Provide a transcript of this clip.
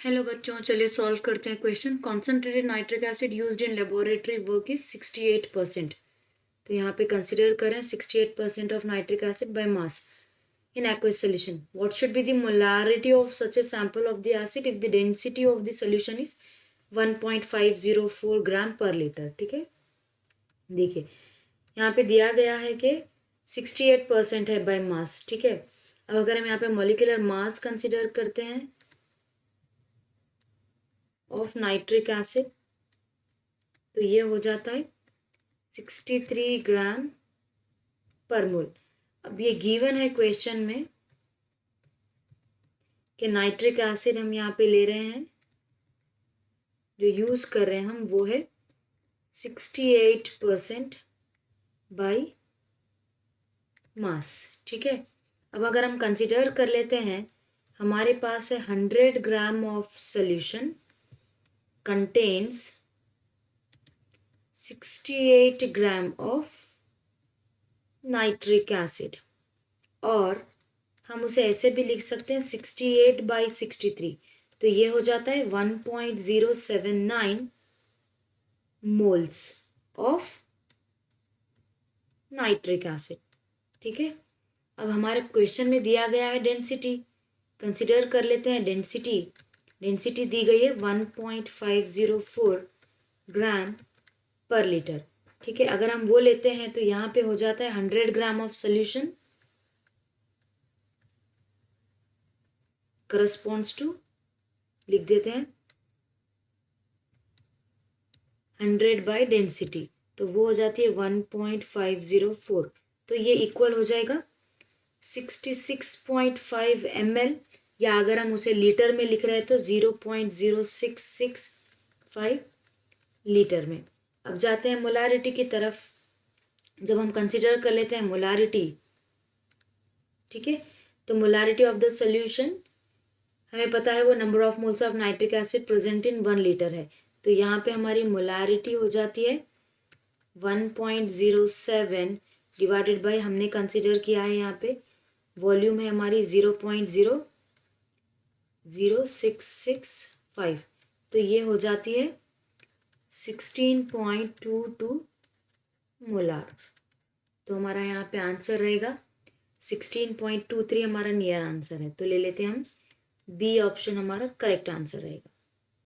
Hello बच्चों, चलिए solve करते हैं question. Concentrated nitric acid used in laboratory work is 68%। तो यहाँ पे कंसिडर करें 68% of nitric acid by mass in aqueous solution. What should be the molarity of such a sample of the acid if the density of the solution is 1.504 ग्राम पर litre. ठीक है, देखिए यहाँ पे दिया गया है कि 68% है बाय मास। ठीक है, अब अगर हम यहाँ पे मॉलिक्यूलर मास कंसिडर करते हैं ऑफ नाइट्रिक एसिड, तो ये हो जाता है 63 ग्राम पर मोल। अब ये गिवन है क्वेश्चन में कि नाइट्रिक एसिड हम यहाँ पे ले रहे हैं, जो यूज कर रहे हैं हम, वो है 68% बाई मास। ठीक है, अब अगर हम कंसिडर कर लेते हैं, हमारे पास है 100 gram of solution contains 68 gram of nitric acid, और हम उसे ऐसे भी लिख सकते हैं 68/63। तो ये हो जाता है 1.079 मोल्स ऑफ नाइट्रिक एसिड। ठीक है, अब हमारे क्वेश्चन में दिया गया है डेंसिटी, कंसिडर कर लेते हैं डेंसिटी। डेंसिटी दी गई है 1.504 ग्राम पर लीटर। ठीक है, अगर हम वो लेते हैं तो यहाँ पे हो जाता है 100 gram of solution corresponds to, लिख देते हैं 100 बाय डेंसिटी, तो वो हो जाती है 1.504। तो ये इक्वल हो जाएगा 66.5 ml, या अगर हम उसे लीटर में लिख रहे हैं तो 0.0665 लीटर में। अब जाते हैं मोलारिटी की तरफ। जब हम कंसिडर कर लेते हैं मोलारिटी, ठीक है, तो मोलारिटी ऑफ द सोल्यूशन हमें पता है वो number of moles of nitric acid present in 1 litre है। तो यहाँ पे हमारी मोलारिटी हो जाती है 1.07 डिवाइडेड बाय, हमने कंसिडर किया है यहाँ पे वॉल्यूम है हमारी 0.00665, तो ये हो जाती है 16.22 मोलार। तो हमारा यहाँ पे आंसर रहेगा 16.23, हमारा नियर आंसर है। तो ले लेते हैं हम बी ऑप्शन, हमारा करेक्ट आंसर रहेगा।